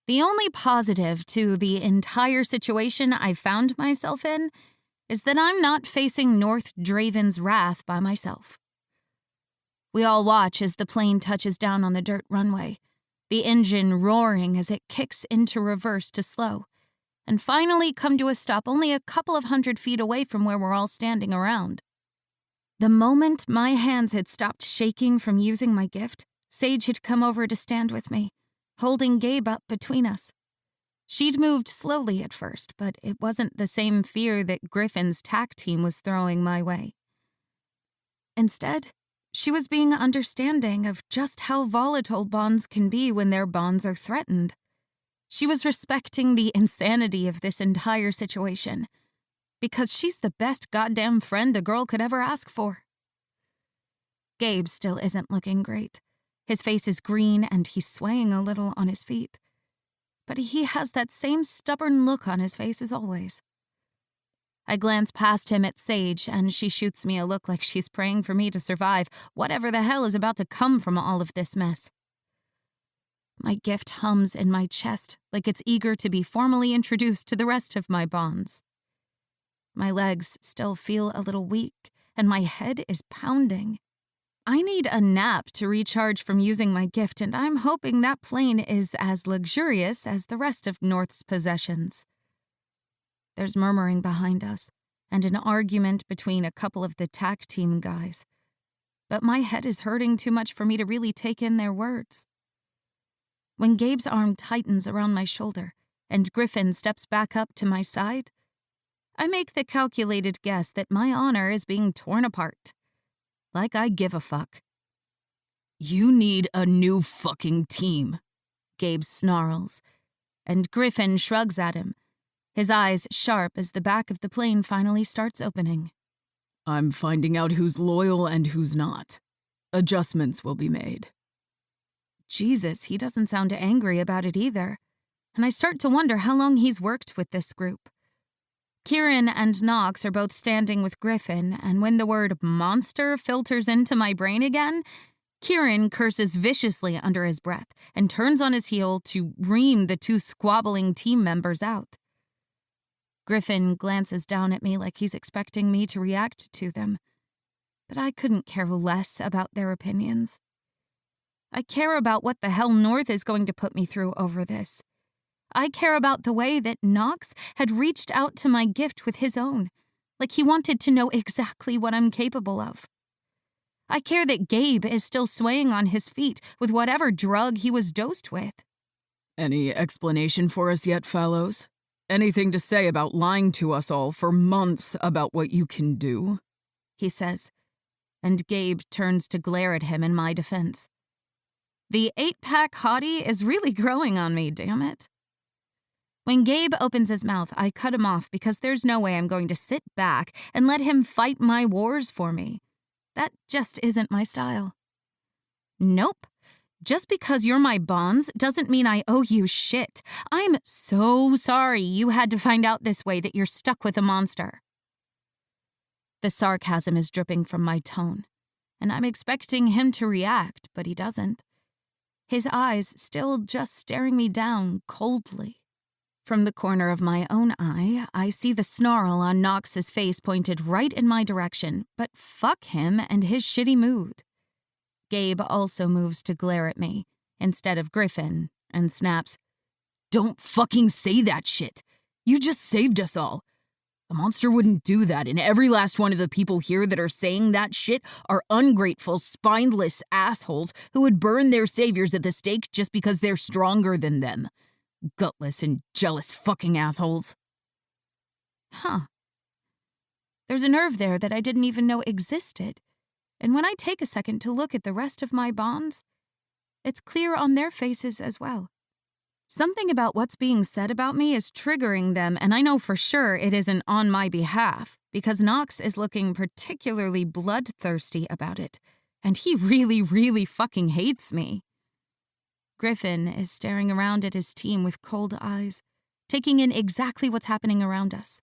The only positive to the entire situation I've found myself in is that I'm not facing North Draven's wrath by myself. We all watch as the plane touches down on the dirt runway, the engine roaring as it kicks into reverse to slow, and finally come to a stop only a couple of 100 feet away from where we're all standing around. The moment my hands had stopped shaking from using my gift, Sage had come over to stand with me, holding Gabe up between us. She'd moved slowly at first, but it wasn't the same fear that Griffin's tack team was throwing my way. Instead, she was being understanding of just how volatile bonds can be when their bonds are threatened. She was respecting the insanity of this entire situation, because she's the best goddamn friend a girl could ever ask for. Gabe still isn't looking great. His face is green and he's swaying a little on his feet. But he has that same stubborn look on his face as always. I glance past him at Sage, and she shoots me a look like she's praying for me to survive whatever the hell is about to come from all of this mess. My gift hums in my chest like it's eager to be formally introduced to the rest of my bonds. My legs still feel a little weak, and my head is pounding. I need a nap to recharge from using my gift, and I'm hoping that plane is as luxurious as the rest of North's possessions. There's murmuring behind us, and an argument between a couple of the tack team guys. But my head is hurting too much for me to really take in their words. When Gabe's arm tightens around my shoulder, and Griffin steps back up to my side, I make the calculated guess that my honor is being torn apart. Like I give a fuck. You need a new fucking team, Gabe snarls, and Griffin shrugs at him, his eyes sharp as the back of the plane finally starts opening. I'm finding out who's loyal and who's not. Adjustments will be made. Jesus, he doesn't sound angry about it either, and I start to wonder how long he's worked with this group. Kieran and Knox are both standing with Griffin, and when the word monster filters into my brain again, Kieran curses viciously under his breath and turns on his heel to ream the two squabbling team members out. Griffin glances down at me like he's expecting me to react to them, but I couldn't care less about their opinions. I care about what the hell North is going to put me through over this. I care about the way that Knox had reached out to my gift with his own, like he wanted to know exactly what I'm capable of. I care that Gabe is still swaying on his feet with whatever drug he was dosed with. Any explanation for us yet, fellows? Anything to say about lying to us all for months about what you can do? He says, and Gabe turns to glare at him in my defense. The 8-pack hottie is really growing on me, damn it. When Gabe opens his mouth, I cut him off because there's no way I'm going to sit back and let him fight my wars for me. That just isn't my style. Nope. Just because you're my bonds doesn't mean I owe you shit. I'm so sorry you had to find out this way that you're stuck with a monster. The sarcasm is dripping from my tone, and I'm expecting him to react, but he doesn't. His eyes still just staring me down coldly. From the corner of my own eye, I see the snarl on Knox's face pointed right in my direction, but fuck him and his shitty mood. Gabe also moves to glare at me, instead of Griffin, and snaps, "Don't fucking say that shit! You just saved us all! A monster wouldn't do that, and every last one of the people here that are saying that shit are ungrateful, spineless assholes who would burn their saviors at the stake just because they're stronger than them. Gutless and jealous fucking assholes." Huh. There's a nerve there that I didn't even know existed, and when I take a second to look at the rest of my bonds, it's clear on their faces as well. Something about what's being said about me is triggering them, and I know for sure it isn't on my behalf, because Knox is looking particularly bloodthirsty about it, and he really, really fucking hates me. Griffin is staring around at his team with cold eyes, taking in exactly what's happening around us.